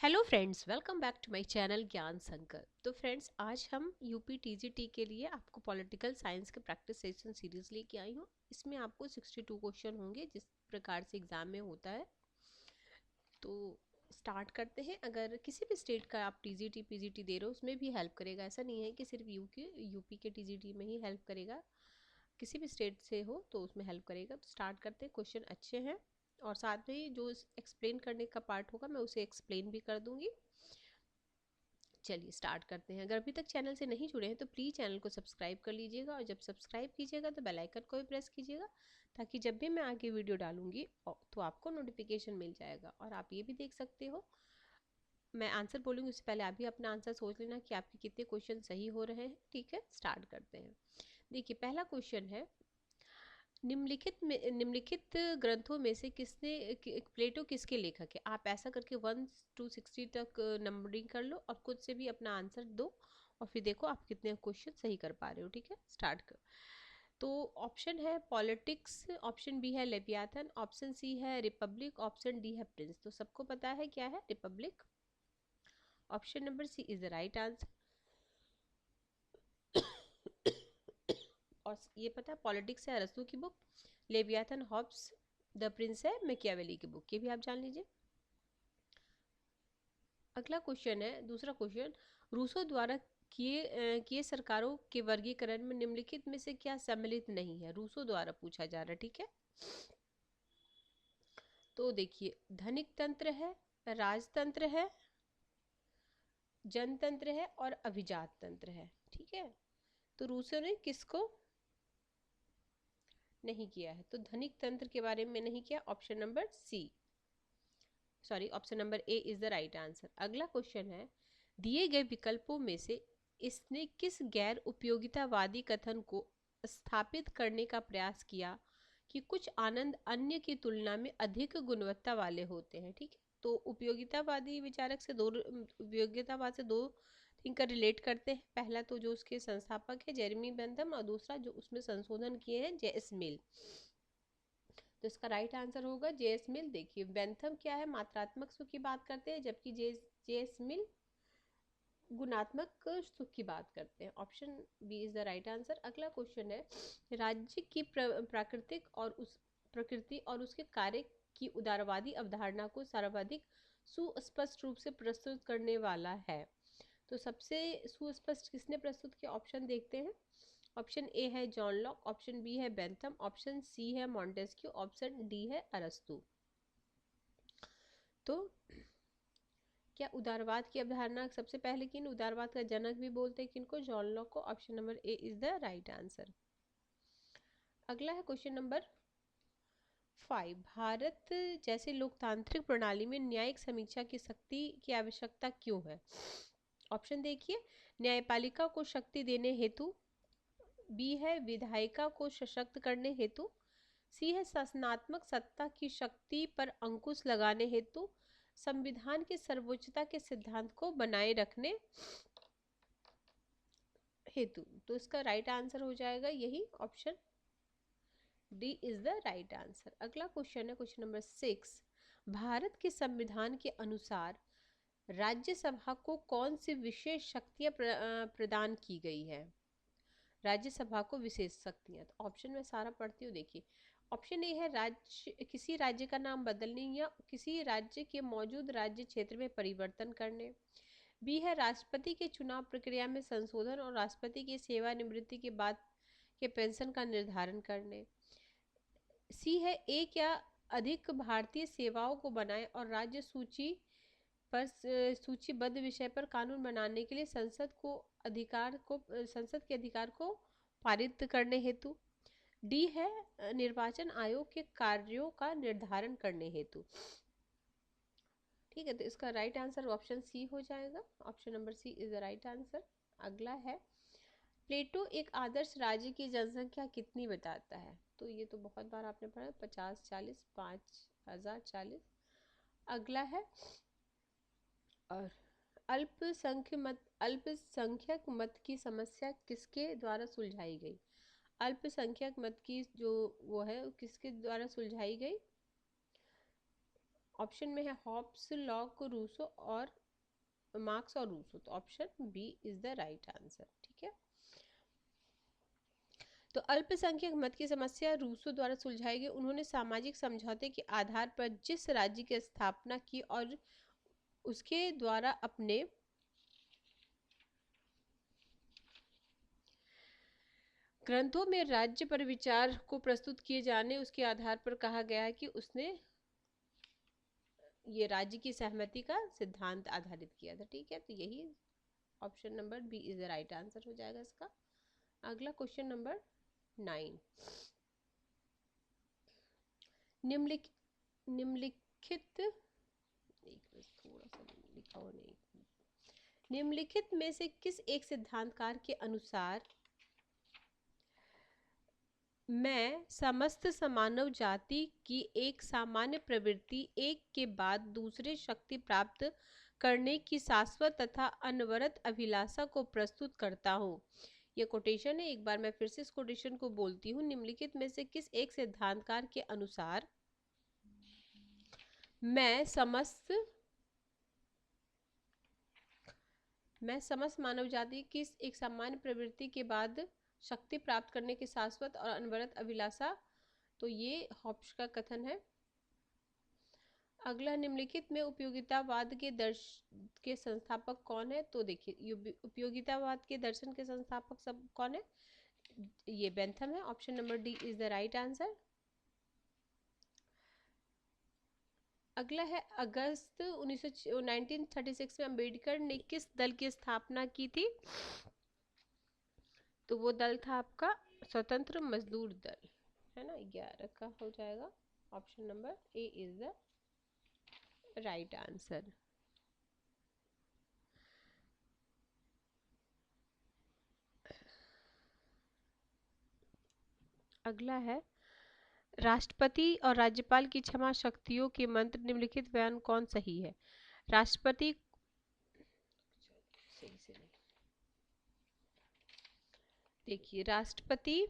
Hello friends, welcome back to my channel Gyan Sankar. तो friends, आज हम यूपी टीजीटी के लिए आपको पॉलिटिकल साइंस के प्रैक्टिस सेशन सीरीज लेके आई हूँ। इसमें आपको 62 क्वेश्चन होंगे जिस प्रकार से एग्जाम में होता है। तो स्टार्ट करते हैं। अगर किसी भी स्टेट का आप टीजीटी पीजीटी दे रहे हो उसमें भी हेल्प करेगा, ऐसा नहीं है कि सिर्फ यूपी के टीजीटी में ही हेल्प करेगा। किसी भी स्टेट से हो तो उसमें हेल्प करेगा। तो स्टार्ट करते हैं। क्वेश्चन अच्छे हैं और साथ में ही जो एक्सप्लेन करने का पार्ट होगा मैं उसे एक्सप्लेन भी कर दूंगी। चलिए स्टार्ट करते हैं। अगर अभी तक चैनल से नहीं जुड़े हैं तो प्लीज़ चैनल को सब्सक्राइब कर लीजिएगा और जब सब्सक्राइब कीजिएगा तो बेल आइकन को भी प्रेस कीजिएगा ताकि जब भी मैं आगे वीडियो डालूंगी तो आपको नोटिफिकेशन मिल जाएगा। और आप ये भी देख सकते हो, मैं आंसर बोलूँगी उससे पहले आप भी अपना आंसर सोच लेना कि आपके कितने क्वेश्चन सही हो रहे हैं। ठीक है, स्टार्ट करते हैं। देखिए, पहला क्वेश्चन है, निम्नलिखित ग्रंथों में से प्लेटो किसके लेखक है। आप ऐसा करके 1 to 60 तक नंबरिंग कर लो और खुद से भी अपना आंसर दो और फिर देखो आप कितने क्वेश्चन सही कर पा रहे हो। ठीक है, स्टार्ट कर। तो ऑप्शन है पॉलिटिक्स, ऑप्शन बी है लेवियाथन, ऑप्शन सी है रिपब्लिक, ऑप्शन डी है प्रिंस। तो सबको पता है क्या है Republic. Option number C is the right answer. और ये पता है पॉलिटिक्स है अरस्तू की book, Leviathan Hobbes the Prince है मैकियावेली की बुक, ये भी आप जान लीजिए। अगला क्वेश्चन है, दूसरा क्वेश्चन, रूसो द्वारा किए सरकारों के वर्गीकरण में निम्नलिखित में से क्या सम्मिलित नहीं है। रूसो द्वारा पूछा जा रहा है। ठीक है, तो देखिए, धनिक तंत्र है, राजतंत्र है, जनतंत्र है और अभिजात तंत्र है। ठीक है, तो रूसो ने किसको नहीं किया है, तो धनिक तंत्र के बारे में नहीं किया। Option number C, sorry, option number A is the right answer. अगला क्वेश्चन है, दिए गए विकल्पों में से इसने किस गैर उपयोगितावादी कथन को स्थापित करने का प्रयास किया कि कुछ आनंद अन्य की तुलना में अधिक गुणवत्ता वाले होते हैं। ठीक है, तो उपयोगितावादी विचारक से उपयोगितावाद से दो थिंग का रिलेट करते हैं। पहला तो जो उसके संस्थापक है जेरेमी बेंथम और दूसरा जो उसमें संशोधन किए हैं जे.एस. मिल। तो इसका राइट आंसर होगा जे.एस. मिल। देखिए, बेंथम क्या है, मात्रात्मक सुख की बात करते हैं जबकि जे.एस. मिल गुणात्मक सुख की बात करते हैं। Option B is the right answer. अगला क्वेश्चन है, राज्य की प्रकृति और उसके कार्य की उदारवादी अवधारणा को सर्वाधिक सुस्पष्ट रूप से प्रस्तुत करने वाला है। तो सबसे सुस्पष्ट किसने प्रस्तुत किया, ऑप्शन देखते हैं। ऑप्शन ए है जॉन लॉक, ऑप्शन बी है बेंथम, ऑप्शन सी है मॉन्टेस्क्यू, ऑप्शन डी है अरस्तु। तो क्या उदारवाद की अवधारणा सबसे पहले किन, उदारवाद का जनक भी बोलते हैं किनको, जॉन लॉक को। Option number A is the right answer. अगला है क्वेश्चन नंबर 5, भारत जैसे लोकतांत्रिक प्रणाली में न्यायिक समीक्षा की शक्ति की आवश्यकता क्यों है। ऑप्शन देखिए, न्यायपालिका को शक्ति देने हेतु, बी है विधायिका को सशक्त करने हेतु, सी है शासनात्मक सत्ता की शक्ति पर अंकुश लगाने हेतु, संविधान की सर्वोच्चता के सिद्धांत को बनाए रखने हेतु। तो इसका राइट आंसर हो जाएगा यही, option D is the right answer. अगला क्वेश्चन है क्वेश्चन नंबर 6, भारत के संविधान के अनुसार राज्यसभा को कौन सी विशेष शक्तियां प्रदान की गई है। राज्यसभा को विशेष शक्तियां, तो ऑप्शन में सारा पढ़ती हूँ। देखिए, ऑप्शन ए है राज्य, किसी राज्य का नाम बदलने या किसी राज्य के मौजूद राज्य क्षेत्र में परिवर्तन करने। बी है राष्ट्रपति के चुनाव प्रक्रिया में संशोधन और राष्ट्रपति की सेवानिवृत्ति के बाद के पेंशन का निर्धारण करने। सी है एक या अधिक भारतीय सेवाओं को बनाए और राज्य सूची पर सूचीबद्ध विषय पर कानून बनाने के लिए संसद के अधिकार को पारित करने हेतु। डी है निर्वाचन आयोग के कार्यों का निर्धारण करने हेतु। ठीक है, तो इसका राइट आंसर ऑप्शन सी हो जाएगा। Option number C is the right answer. अगला है, प्लेटो एक आदर्श राज्य की जनसंख्या कितनी बताता है। तो ये तो बहुत बार आपने पढ़ा, 50, 40, 5000, 40। अगला है, और अल्पसंख्यक मत की समस्या किसके द्वारा सुलझाई गई। अल्पसंख्यक मत की जो वो है किसके द्वारा सुलझाई गई। ऑप्शन में है हॉब्स, लॉक, रूसो और मार्क्स और रूसो, तो option B is the right answer. ठीक है, तो अल्पसंख्यक मत की समस्या रूसो द्वारा सुलझाई गई। उन्होंने सामाजिक समझौते के आधार पर जिस राज्य की स्थापना की और उसके द्वारा अपने ग्रंथों में राज्य पर विचार को प्रस्तुत किए जाने, उसके आधार पर कहा गया है कि उसने ये राज्य की सहमति का सिद्धांत आधारित किया था। ठीक है, तो यही option number B is the right answer हो जाएगा इसका। अगला क्वेश्चन नंबर 9, निम्नलिखित थोड़ा सा लिखा हो नहीं, निम्नलिखित में से किस एक सिद्धांतकार के अनुसार मैं समस्त मानव जाति की एक सामान्य प्रवृत्ति एक के बाद दूसरे शक्ति प्राप्त करने की शाश्वत तथा अनवरत अभिलाषा को प्रस्तुत करता हूँ। यह कोटेशन है, एक बार मैं फिर से इस कोटेशन को बोलती हूँ। निम्नलिखित में से किस एक सिद्धांतकार के अनुसार मैं समस्त मानव जाति की एक सामान्य प्रवृत्ति के बाद शक्ति प्राप्त करने की शाश्वत और अनवरत अभिलाषा, तो ये हॉब्स का कथन है। अगला, निम्नलिखित में उपयोगितावाद के संस्थापक कौन है? तो देखिए, उपयोगितावाद के दर्शन के संस्थापक सब कौन है? ये बेंथम है। Option number D is the right answer. अगला है, अगस्त 1936 में अंबेडकर ने किस दल की स्थापना की थी? तो वो दल था आपका स्वतंत्र मजदूर दल, है ना। 11 का हो जाएगा। Option number A is the right answer. अगला है, राष्ट्रपति और राज्यपाल की क्षमा शक्तियों के मंत्र निम्नलिखित बयान कौन सही है? राष्ट्रपति सही से नहीं, देखिए, राष्ट्रपति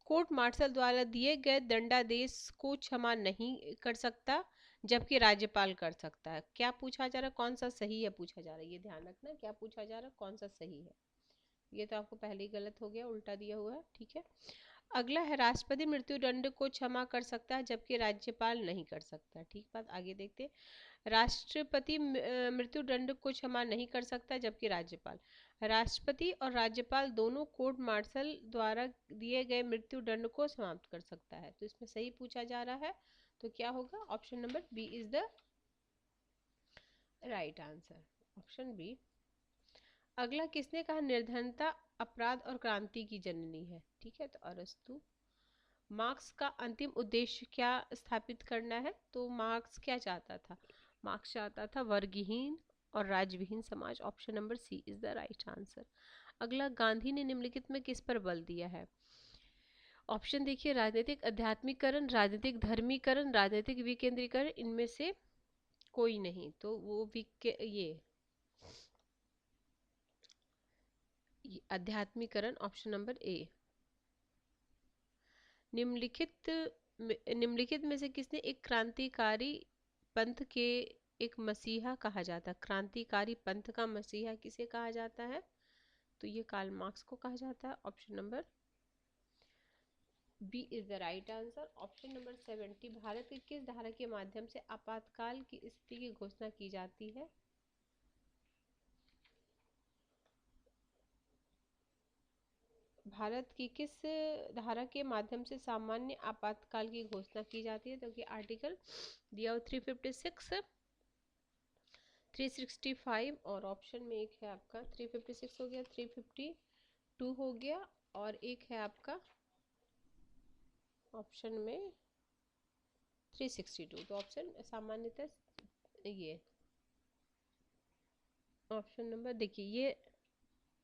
कोर्ट मार्शल द्वारा दिए गए दंडादेश को क्षमा नहीं कर सकता, जबकि राज्यपाल कर सकता है। क्या पूछा जा रहा है? कौन सा सही है पूछा जा रहा है, ये ध्यान रखना। क्या पूछा जा रहा है? कौन सा सही है? ये तो आपको पहले ही गलत हो गया, उल्टा दिया हुआ है। ठीक है, अगला है, राष्ट्रपति मृत्युदंड को क्षमा कर सकता है जबकि राज्यपाल नहीं कर सकता। ठीक बात, आगे देखते हैं। राष्ट्रपति मृत्युदंड को क्षमा नहीं कर सकता जबकि राज्यपाल। राष्ट्रपति और राज्यपाल दोनों कोर्ट मार्शल द्वारा दिए गए मृत्युदंड को समाप्त कर सकता है। तो इसमें सही पूछा जा रहा है, तो क्या होगा? Option number B is the right answer, option B. अगला, किसने कहा निर्धनता अपराध और क्रांति की जननी है? ठीक है, तो अरस्तु। मार्क्स का अंतिम उद्देश्य क्या स्थापित करना है? तो मार्क्स क्या चाहता था? मार्क्स चाहता था वर्गहीन और राज्यविहीन समाज। Option number C is the right answer. अगला, गांधी ने निम्नलिखित में किस पर बल दिया है? ऑप्शन देखिए, राजनीतिक आध्यात्मिकरण, राजनीतिक धर्मीकरण, राजनीतिक विकेंद्रीकरण, इनमें से कोई नहीं। तो वो ये आध्यात्मिकरण, ऑप्शन नंबर ए। निम्नलिखित में से किसने एक क्रांतिकारी पंथ के एक मसीहा कहा जाता है? क्रांतिकारी पंथ का मसीहा किसे कहा जाता है? तो ये कार्ल मार्क्स को कहा जाता है। Option number B is the right answer. Option number 70, Bharat की किस धारा के माध्यम से आपातकाल की स्थिति की घोषणा की जाती है? भारत की किस धारा के माध्यम से सामान्य आपातकाल की घोषणा की जाती है? तो कि आर्टिकल दिया 356, 365 और ऑप्शन में एक है आपका 356 हो गया, 352 हो गया और एक है आपका ऑप्शन में 362। तो ऑप्शन सामान्यतः ये ऑप्शन नंबर देखिए, ये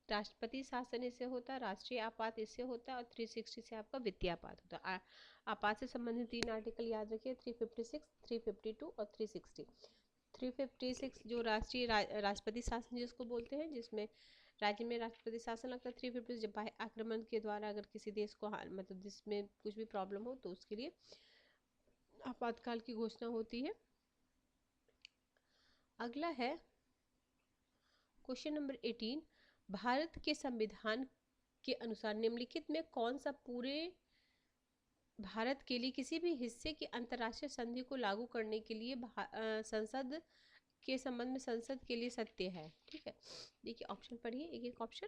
राष्ट्रपति शासन इससे होता है, राष्ट्रीय आपात इससे होता है और 360 से आपका वित्तीय आपात होता है। आपात से संबंधित 3 आर्टिकल याद रखिए, 356, 352 और 360। 356 जो राष्ट्रपति शासन जिसको बोलते हैं, जिसमें राज्य में राष्ट्रपति शासन लगता है। 350 जब बाह्य आक्रमण के द्वारा अगर किसी देश को मतलब जिसमें कुछ भी प्रॉब्लम हो तो उसके लिए आपातकाल की घोषणा होती है। अगला है क्वेश्चन नंबर 18। भारत के संविधान के अनुसार निम्नलिखित में कौन सा पूरे भारत के लिए किसी भी हिस्से की अंतर्राष्ट्रीय संधि को लागू करने के लिए संसद के संबंध में संसद के लिए सत्य है? ठीक है, देखिए ऑप्शन पढ़िए एक एक ऑप्शन।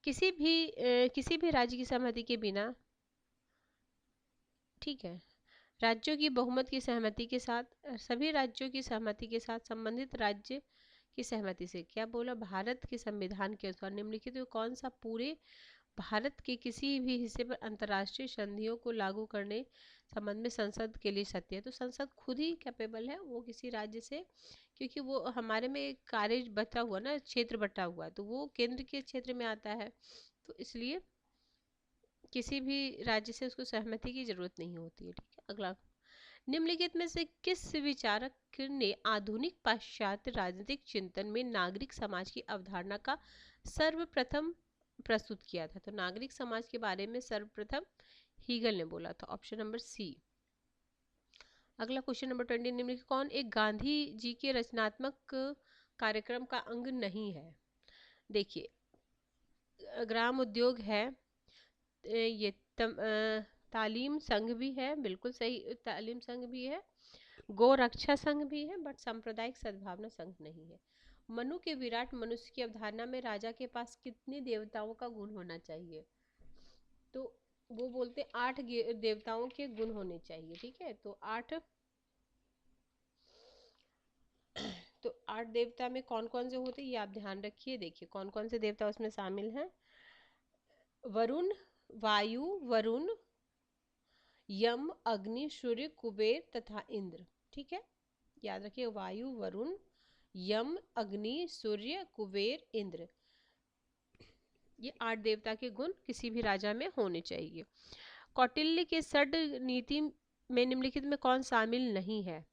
किसी भी राज्य की सहमति के बिना, ठीक है, राज्यों की बहुमत की सहमति के साथ, सभी राज्यों की सहमति के साथ, संबंधित राज्य की सहमति से। क्या बोला? भारत के संविधान के अनुसार निम्नलिखित में कौन सा पूरे भारत के किसी भी हिस्से पर अंतर्राष्ट्रीय संधियों को लागू करने संबंध में संसद के लिए सत्य है? तो संसद खुद ही कैपेबल है, वो किसी राज्य से, क्योंकि वो हमारे में एक कार्य बटा हुआ ना, क्षेत्र बटा हुआ है, तो वो केंद्र के क्षेत्र में आता है, तो इसलिए किसी भी राज्य से उसको सहमति की जरूरत नहीं होती है। ठीक है, अगला, निम्नलिखित में से किस विचारक ने आधुनिक पाश्चात्य राजनीतिक चिंतन में नागरिक समाज की अवधारणा का सर्वप्रथम प्रस्तुत किया था? तो नागरिक समाज के बारे में सर्वप्रथम हीगल ने बोला था, ऑप्शन नंबर सी। अगला क्वेश्चन नंबर 20, निम्नलिखित कौन एक गांधी जी के रचनात्मक कार्यक्रम का अंग नहीं है? देखिए, ग्राम उद्योग है, ये तालीम संघ भी है, बिल्कुल सही, तालीम संघ भी है, गौ रक्षा संघ भी है, बट सांप्रदायिक सद्भावना संघ नहीं है। मनु के विराट मनुष्य की अवधारणा में राजा के पास कितने देवताओं का गुण होना चाहिए? तो वो बोलते 8 देवताओं के गुण होने चाहिए। ठीक है, तो 8 देवता में कौन कौन से होते हैं ये आप ध्यान रखिए। देखिए कौन कौन से देवता उसमें शामिल हैं। वरुण, वायु, वरुण, यम, अग्नि, सूर्य, कुबेर तथा इंद्र। ठीक है, याद रखिए, वायु, वरुण, यम, अग्नि, सूर्य, कुबेर, इंद्र, ये 8 देवता के गुण किसी भी राजा में होने चाहिए। कौटिल्य के षड नीति में निम्नलिखित में कौन शामिल नहीं है?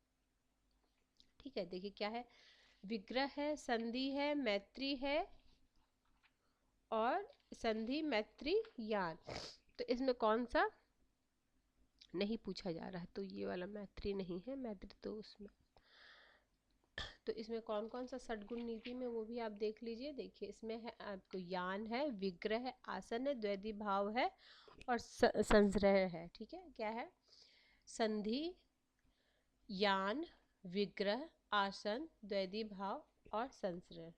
ठीक है, देखिए क्या है, विग्रह है, संधि है, मैत्री है, और संधि, मैत्री, यान। तो इसमें कौन सा नहीं पूछा जा रहा है? तो ये वाला मैत्री नहीं है, मैत्री तो उसमें, तो इसमें कौन कौन सा षडगुण नीति में वो भी आप देख लीजिए। देखिए इसमें है आपको यान है, विग्रह है, आसन है, द्वैधी भाव है, और संश्रय है। ठीक है, क्या है? संधि, यान, विग्रह, आसन, द्वैधी भाव और संश्रय।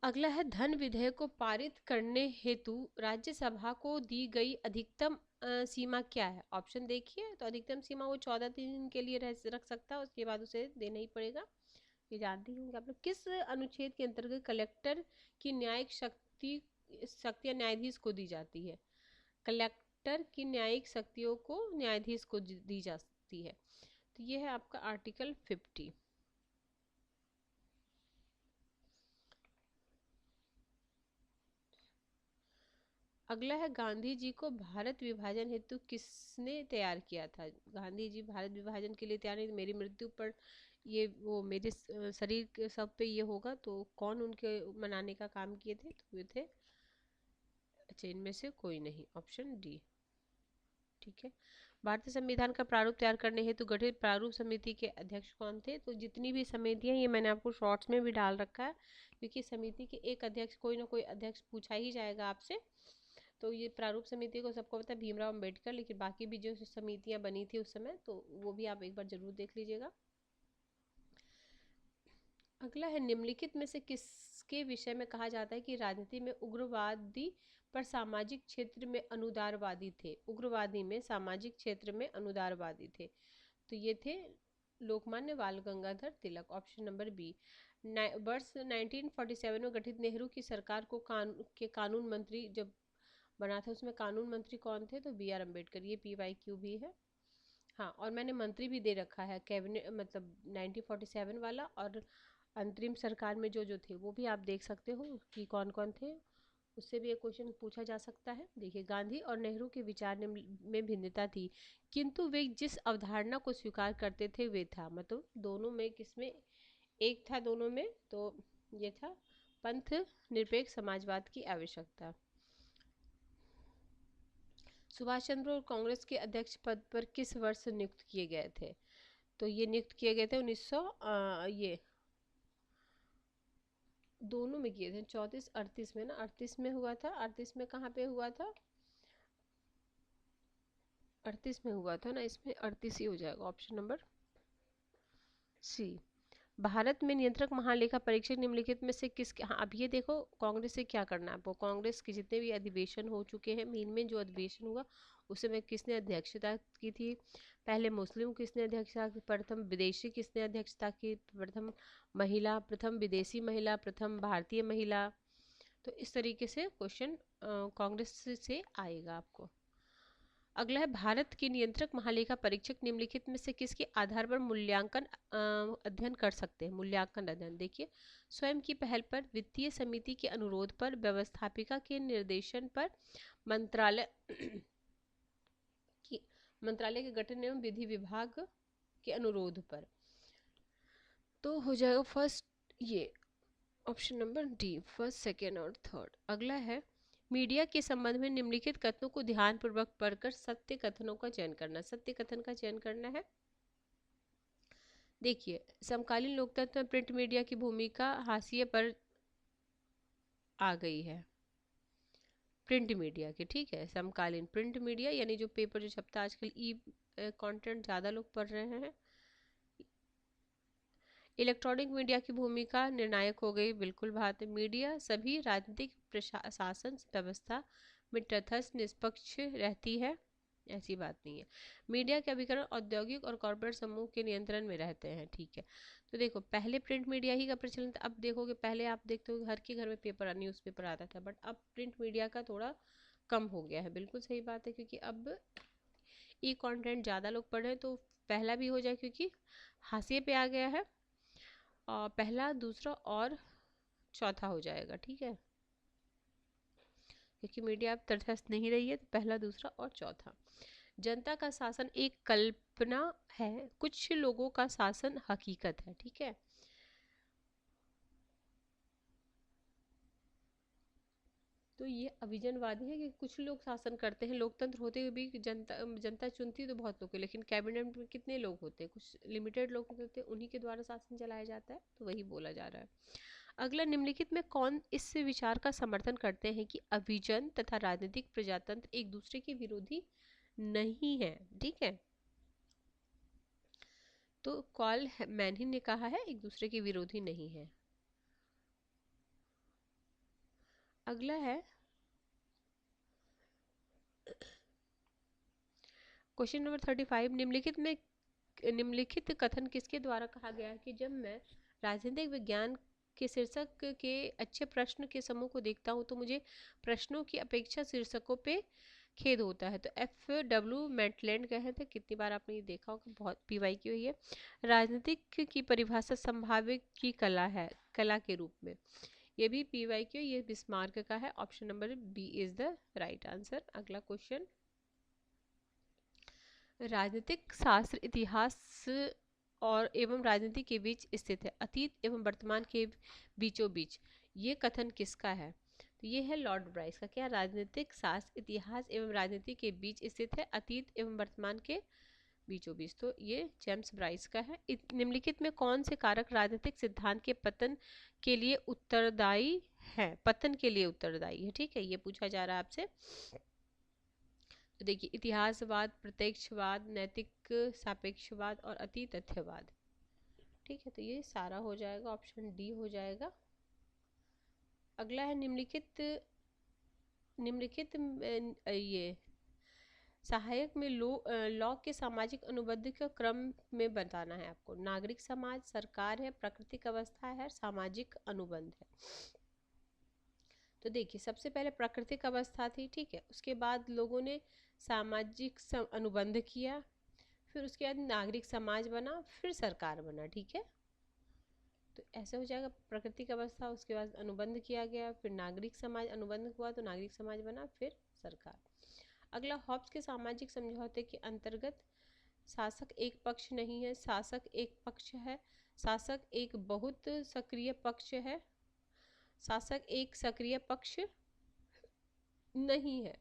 अगला है, धन विधेयक को पारित करने हेतु राज्यसभा को दी गई अधिकतम सीमा क्या है? ऑप्शन देखिए, तो अधिकतम सीमा वो 14 दिन के लिए रख सकता है, उसके बाद उसे देना ही पड़ेगा। ये जानते होंगे आप लोग। किस अनुच्छेद के अंतर्गत कलेक्टर की न्यायिक शक्तियां न्यायाधीश को दी जाती है? कलेक्टर की न्यायिक शक्तियों को न्यायाधीश को दी जाती है, तो ये है आपका आर्टिकल 50। अगला है, गांधी जी को भारत विभाजन हेतु किसने तैयार किया था? गांधी जी भारत विभाजन के लिए तैयार नहीं, मेरी मृत्यु पर ये वो मेरे शरीर के सब पे ये होगा, तो कौन उनके मनाने का काम किए थे? तो वे थे, अच्छा इनमें से कोई नहीं, ऑप्शन डी। ठीक है, भारतीय संविधान का प्रारूप तैयार करने हेतु गठित प्रारूप समिति के अध्यक्ष कौन थे? तो जितनी भी समितियां, ये मैंने आपको शॉर्ट्स में भी डाल रखा है, क्योंकि समिति के एक अध्यक्ष, कोई ना कोई अध्यक्ष पूछा ही जाएगा आपसे। तो ये प्रारूप समिति को सबको पता है, भीमराव अंबेडकर, लेकिन बाकी भी जो समितियां बनी थी उस समय, तो वो भी आप एक बार जरूर देख लीजिएगा। अगला है, निम्नलिखित में से किसके विषय में कहा जाता है कि राजनीति में उग्रवादी पर सामाजिक क्षेत्र में अनुदारवादी थे? उग्रवादी में सामाजिक क्षेत्र में अनुदारवादी थे, तो ये थे लोकमान्य बाल Gangadhar Tilak, option number B. वर्ष 1947 में गठित नेहरू की सरकार को कानून मंत्री जब बना था, उसमें कानून मंत्री कौन थे? तो बी आर अम्बेडकर, ये PYQ भी है। हाँ, और मैंने मंत्री भी दे रखा है कैबिनेट, मतलब 1947 वाला, और अंतरिम सरकार में जो जो थे वो भी आप देख सकते हो कि कौन कौन थे, उससे भी एक क्वेश्चन पूछा जा सकता है। देखिए, गांधी और नेहरू के विचार में भिन्नता थी, किंतु वे जिस अवधारणा को स्वीकार करते थे वे था, मतलब दोनों में किसमें एक था दोनों में? तो ये था पंथ निरपेक्ष समाजवाद की आवश्यकता। सुभाष चंद्र और कांग्रेस के अध्यक्ष पद पर किस वर्ष नियुक्त किए गए थे? तो ये नियुक्त किए गए थे 1900 ये दोनों में किए थे, 34 38 में ना, 38 में हुआ था, 38 में कहाँ पे हुआ था, 38 में हुआ था ना, इसमें 38 ही हो जाएगा, ऑप्शन नंबर सी। भारत में नियंत्रक महालेखा परीक्षक निम्नलिखित में से किसके, हाँ अब ये देखो कांग्रेस से क्या करना है आपको, कांग्रेस के जितने भी अधिवेशन हो चुके हैं, मेन में जो अधिवेशन हुआ उसमें किसने अध्यक्षता की थी, पहले मुस्लिम किसने अध्यक्षता की, प्रथम विदेशी किसने अध्यक्षता की, प्रथम महिला, प्रथम विदेशी महिला, प्रथम भारतीय महिला। तो इस तरीके से क्वेश्चन कांग्रेस से आएगा आपको। अगला है भारत के नियंत्रक महालेखा परीक्षक निम्नलिखित में से किसके आधार पर मूल्यांकन अध्ययन कर सकते हैं, मूल्यांकन अध्ययन देखिए, स्वयं की पहल पर, वित्तीय समिति के अनुरोध पर, व्यवस्थापिका के निर्देशन पर, मंत्रालय मंत्रालय के गठन एवं विधि विभाग के अनुरोध पर। तो हो जाएगा फर्स्ट ये option number D, first second और थर्ड। अगला है मीडिया के संबंध में निम्नलिखित कथनों को ध्यानपूर्वक पढ़कर सत्य कथनों का चयन करना, सत्य कथन का चयन करना है। देखिए समकालीन लोकतंत्र में प्रिंट मीडिया की भूमिका हाशिए पर आ गई है, प्रिंट मीडिया की, ठीक है, समकालीन प्रिंट मीडिया यानी जो पेपर जो छपता है आजकल, ई कंटेंट ज़्यादा लोग पढ़ रहे हैं। इलेक्ट्रॉनिक मीडिया की भूमिका निर्णायक हो गई, बिल्कुल बात है। मीडिया सभी राजनीतिक प्रशासन व्यवस्था में तटस्थ निष्पक्ष रहती है, ऐसी बात नहीं है। मीडिया के अभिकरण औद्योगिक और कॉर्पोरेट समूह के नियंत्रण में रहते हैं, ठीक है। तो देखो पहले प्रिंट मीडिया ही का प्रचलन था, अब देखोगे पहले आप देखते हो हर के घर में पेपर न्यूज़पेपर आता था, बट अब प्रिंट मीडिया का थोड़ा कम हो गया है, बिल्कुल सही बात है, क्योंकि अब ई कंटेंट ज़्यादा लोग पढ़े तो पहला भी हो जाए, क्योंकि हाशिए पे आ गया है, और पहला दूसरा और चौथा हो जाएगा, ठीक है, क्योंकि मीडिया अब तटस्थ नहीं रही है, तो पहला दूसरा और चौथा। जनता का शासन एक कल्पना है, कुछ लोगों का शासन हकीकत है, ठीक है। तो ये अभिजनवादी है कि कुछ लोग शासन करते हैं, लोकतंत्र होते हुए भी जनता चुनती है तो बहुत लोग है, लेकिन कैबिनेट में कितने लोग होते हैं, कुछ लिमिटेड लोग होते हैं, उन्हीं के द्वारा शासन चलाया जाता है, तो वही बोला जा रहा है। अगला, निम्नलिखित में कौन इस विचार का समर्थन करते हैं कि अभिजन तथा राजनीतिक प्रजातंत्र एक दूसरे के विरोधी नहीं है, ठीक है। तो कॉल मैन ही ने कहा है एक दूसरे के विरोधी नहीं है। अगला है क्वेश्चन नंबर 35, निम्नलिखित कथन किसके द्वारा कहा गया है कि जब मैं राजनीतिक विज्ञान के शीर्षक के अच्छे प्रश्न के समूह को देखता हूँ तो मुझे प्रश्नों की अपेक्षा शीर्षकों पे खेद होता है। तो FW मैटलैंड कहे थे, कितनी बार आपने ये देखा होगा, बहुत PY की हुई है। राजनीतिक की परिभाषा संभाव्य की कला है, कला के रूप में, ये भी PY की, ये बिस्मार्क का है, option number B is the right answer. अगला क्वेश्चन, राजनीतिक शास्त्र इतिहास और एवं राजनीति के बीच स्थित है, अतीत एवं वर्तमान के बीचों बीच, ये कथन किसका है? तो ये है लॉर्ड ब्राइस का, क्या राजनीतिक शास्त्र इतिहास एवं राजनीति के बीच स्थित है, अतीत एवं वर्तमान के बीचों बीच, तो ये जेम्स ब्राइस का है। निम्नलिखित में कौन से कारक राजनीतिक सिद्धांत के पतन के लिए उत्तरदायी है, पतन के लिए उत्तरदायी है, ठीक है, ये पूछा जा रहा है आपसे। तो देखिए इतिहासवाद, प्रत्यक्षवाद, नैतिक सापेक्षवाद और अति तथ्यवाद, ठीक है, तो ये सारा हो जाएगा, ऑप्शन डी हो जाएगा। अगला है निम्नलिखित ये सहायक में लॉ के सामाजिक अनुबंध का क्रम में बताना है आपको। नागरिक समाज, सरकार है, प्राकृतिक अवस्था है, सामाजिक अनुबंध है। तो देखिए सबसे पहले प्राकृतिक अवस्था थी, ठीक है, उसके बाद लोगों ने सामाजिक अनुबंध किया, फिर उसके बाद नागरिक समाज बना, फिर सरकार बना, ठीक है। तो ऐसे हो जाएगा, प्राकृतिक अवस्था, उसके बाद अनुबंध किया गया, फिर नागरिक समाज, अनुबंध हुआ तो नागरिक समाज बना, फिर सरकार। अगला, हॉब्स के सामाजिक समझौते के अंतर्गत शासक एक पक्ष नहीं है, शासक एक पक्ष है, शासक एक बहुत सक्रिय पक्ष है, शासक एक सक्रिय पक्ष नहीं है।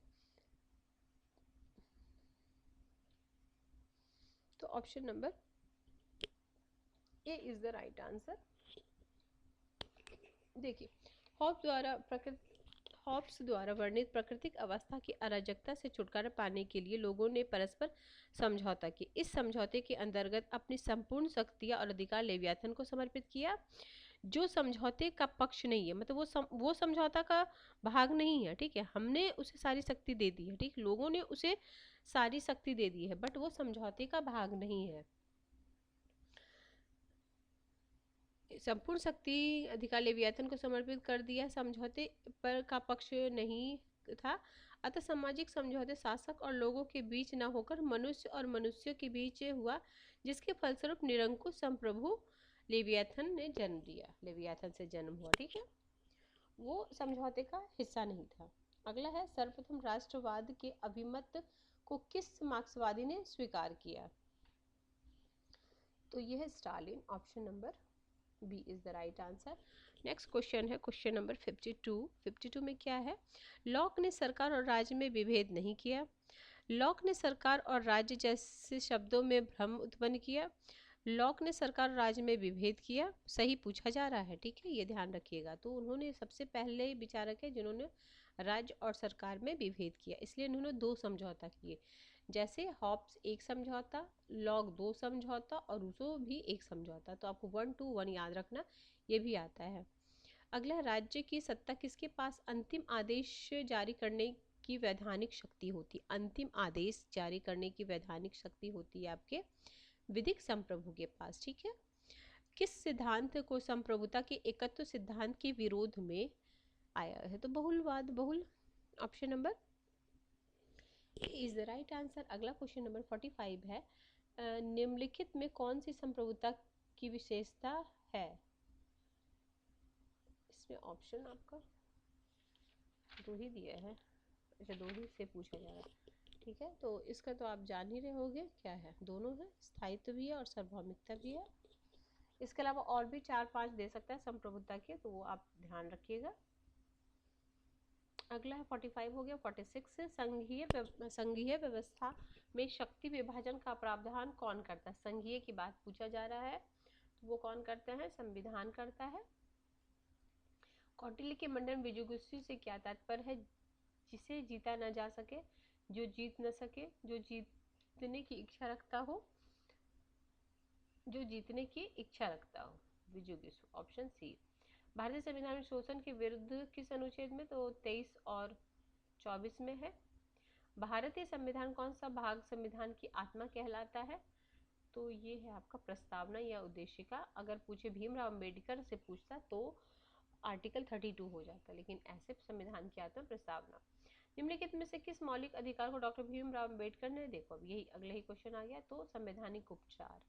तो option number is the right answer. देखिए, हॉब्स द्वारा वर्णित प्राकृतिक अवस्था की अराजकता से छुटकारा पाने के लिए लोगों ने परस्पर समझौता किया। इस समझौते के अंतर्गत अपनी संपूर्ण शक्तियां और अधिकार लेवियाथन को समर्पित किया। जो समझौते का पक्ष नहीं है, मतलब वो समझौता का भाग नहीं है, ठीक है, हमने उसे सारी शक्ति दे दी है, ठीक, लोगों ने उसे सारी शक्ति दे दी है, बट वो समझौते का भाग नहीं है। संपूर्ण शक्ति अधिकार लेवियाथन को समर्पित कर दिया, समझौते पर का पक्ष नहीं था। अतः सामाजिक समझौते शासक और लोगों के बीच न होकर मनुष्य और मनुष्य के बीच हुआ, जिसके फलस्वरूप निरंकुश संप्रभु लेवियाथन ने जन्म दिया, लेवियाथन से जन्म हुआ, ठीक है, वो समझौते का हिस्सा नहीं था। अगला है, सर्वप्रथम राष्ट्रवाद के अभिमत को किस मार्क्सवादी ने स्वीकार किया? तो यह है Stalin. Option number B is the right answer. Next question है क्वेश्चन नंबर 52। 52 में क्या है? लॉक ने सरकार और राज्य में विभेद नहीं किया। लॉक ने सरकार और राज्य जैसे शब्दों में भ्रम उत्पन्न किया। लॉक ने सरकार और राज्य में विभेद किया। सही पूछा जा रहा है, ठीक है, ये ध्यान रखिएगा। तो उन्होंने सबसे पहले विचारक है जिन्होंने राज्य और सरकार में विभेद किया, इसलिए उन्होंने दो समझौता किए, जैसे हॉब्स एक समझौता, लॉक दो समझौता और रूसो भी एक समझौता। तो आपको 1 to 1 याद रखना, ये भी आता है। अगला, राज्य की सत्ता किसके पास अंतिम आदेश जारी करने की वैधानिक शक्ति होती? अंतिम आदेश जारी करने की वैधानिक शक्ति होती है आपके विधिक संप्रभु के पास, ठीक है। किस सिद्धांत को संप्रभुता के एकत्व सिद्धांत के विरोध में आया है? तो बहुलवाद, बहुल। Option number is the right answer. अगला क्वेश्चन नंबर 45 है, निम्नलिखित में कौन सी संप्रभुता की विशेषता है? इसमें ऑप्शन आपका दो ही दिया है, अच्छा, दो ही से पूछा जा रहा है, ठीक है, तो इसका तो आप जान ही रहे होगे क्या है, दोनों है, स्थायित्व भी है और सार्वभौमिकता भी है। इसके अलावा और भी 4-5 दे सकता है संप्रभुता के, तो वो आप ध्यान रखिएगा। अगला है 45 हो गया। 46 संघीय व्यवस्था में शक्ति विभाजन का प्रावधान कौन करता है? संघीय की बात पूछा जा रहा है, तो वो कौन करता है? संविधान करता है। कौटिल्य के मंडन विजुगुप्सु से क्या तात्पर्य है? जिसे जीता न जा सके, जो जीत न सके, जो जीतने की इच्छा रखता हो, जो जीतने की इच्छा रखता हो, विजुगुप्सु। Option C. भारतीय संविधान में शोषण के विरुद्ध किस अनुच्छेद में? तो 23 और 24 में है। भारतीय संविधान कौन सा भाग संविधान की आत्मा कहलाता है? तो ये है आपका प्रस्तावना या उद्देशिका। अगर पूछे भीमराव अंबेडकर से पूछता तो आर्टिकल 32 हो जाता, लेकिन ऐसे संविधान की आत्मा प्रस्तावना। निम्नलिखित में से किस मौलिक अधिकार को डॉक्टर भीमराव अंबेडकर ने, देखो अब यही अगला ही क्वेश्चन आ गया, तो संवैधानिक उपचार,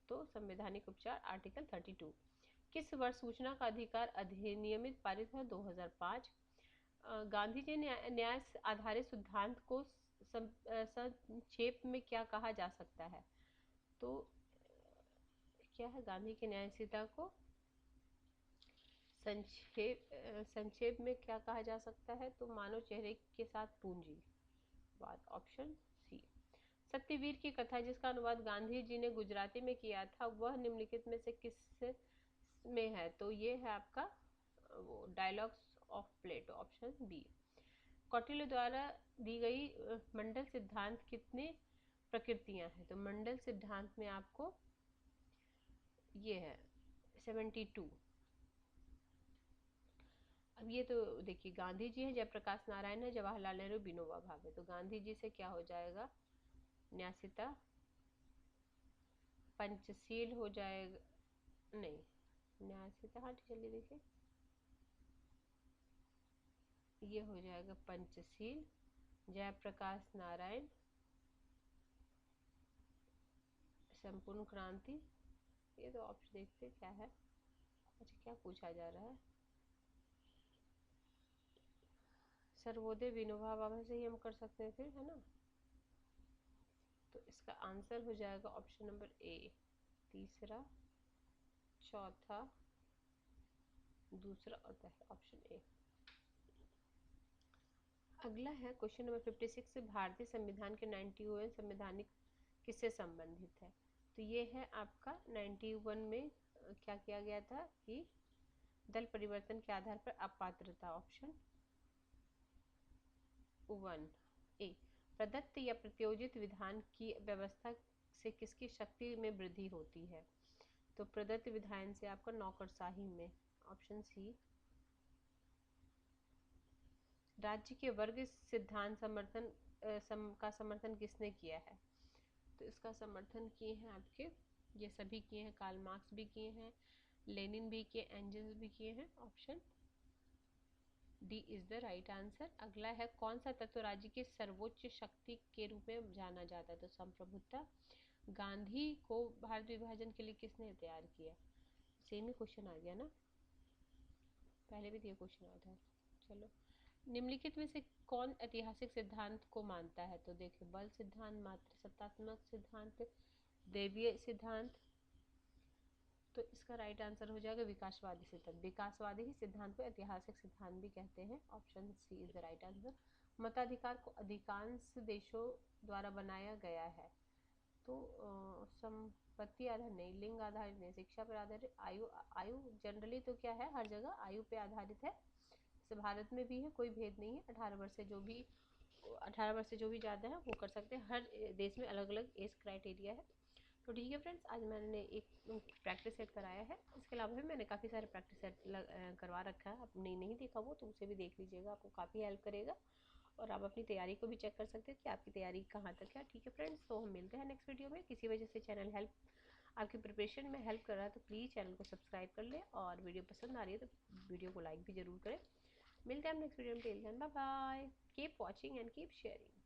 तो संवैधानिक उपचार आर्टिकल 32। किस वर्ष सूचना का अधिकार अधिनियमित पारित हुआ? 2005। गांधी जी न्याय आधारित सिद्धांत को संक्षेप में क्या कहा जा सकता है? तो क्या है गांधी की न्यायशीलता को संक्षेप में क्या कहा जा सकता है? तो मानव चेहरे के साथ पूंजीवाद। Option C. सत्यवीर की कथा जिसका अनुवाद गांधी जी ने गुजराती में किया था, वह निम्नलिखित में से किस में है? तो ये है आपका वो dialogues of Plato. Option B. Kautilya द्वारा दी गई मंडल सिद्धांत कितने प्रकृतियां हैं? तो मंडल सिद्धांत में आपको ये है 72। अब ये तो देखिए, गांधी जी हैं, जयप्रकाश नारायण है, जवाहरलाल नेहरू, विनोबा भावे। तो गांधी जी से क्या हो जाएगा? न्यासिता, पंचशील हो जाएगा, नहीं, न्यासिता, हाँ चलिए देखिए, ये हो जाएगा पंचशील, जयप्रकाश नारायण, संपूर्ण क्रांति। ये तो ऑप्शन देखते क्या है, अच्छा क्या पूछा जा रहा है? सर्वोदय विनोबा भावे से ही हम कर सकते हैं फिर, है ना। तो इसका आंसर हो जाएगा ऑप्शन नंबर ए, तीसरा, चौथा, दूसरा और पहला, ऑप्शन ए। अगला है क्वेश्चन नंबर 56। भारतीय संविधान के 91वें संवैधानिक किससे संबंधित है? तो ये है आपका 91 में क्या किया गया था कि दल परिवर्तन के आधार पर अपात्रता। ऑप्शन 1 ए। प्रदत्त या प्रत्योजित विधान की व्यवस्था से किसकी शक्ति में वृद्धि होती है? तो प्रदत्त विधान से आपका नौकरशाही में। Option C. राज्य के वर्ग सिद्धांत का समर्थन किसने किया है? तो इसका समर्थन किए हैं आपके, ये सभी किए हैं, कार्ल मार्क्स भी किए हैं, लेनिन भी किए, एंजल्स भी किए हैं। Option D is the right answer. अगला है, कौन सा तत्व राज्य की सर्वोच्च शक्ति के रूप में जाना जाता है? तो संप्रभुता। गांधी को भारत विभाजन के लिए किसने तैयार किया? सेम ही क्वेश्चन आ गया ना, पहले भी दिया क्वेश्चन आया था। चलो, निम्नलिखित में से कौन ऐतिहासिक सिद्धांत को मानता है? तो देखिए, बल सिद्धांत, मात्र सत्तात्मक सिद्धांत, देवीय सिद्धांत। तो इसका राइट आंसर हो जाएगा विकासवादी सिद्धांत। विकासवादी ही सिद्धांत को ऐतिहासिक सिद्धांत भी कहते हैं। Option C is the right answer. मताधिकार को अधिकांश देशों द्वारा बनाया गया है। तो संपत्ति आधारित नहीं, लिंग आधारित नहीं, शिक्षा पर आधारित, आयु जनरली तो क्या है, हर जगह आयु पे आधारित है। जैसे भारत में भी है, कोई भेद नहीं है। 18 वर्ष से जो भी ज़्यादा है वो कर सकते हैं। हर देश में अलग अलग एज क्राइटेरिया है। तो ठीक है फ्रेंड्स, आज मैंने एक प्रैक्टिस सेट कराया है। इसके अलावा भी मैंने काफ़ी सारे प्रैक्टिस सेट करवा रखा है। आपने नहीं देखा वो तो उसे भी देख लीजिएगा, आपको काफ़ी हेल्प करेगा। और आप अपनी तैयारी को भी चेक कर सकते हैं कि आपकी तैयारी कहाँ तक है। ठीक है फ्रेंड्स, तो हम मिलते हैं नेक्स्ट वीडियो में। किसी वजह से चैनल आपकी प्रिपरेशन में हेल्प कर रहा है तो प्लीज़ चैनल को सब्सक्राइब कर लें, और वीडियो पसंद आ रही है तो वीडियो को लाइक भी ज़रूर करें। मिलते हैं हम नेक्स्ट वीडियो में। Till then bye bye, keep watching and keep sharing.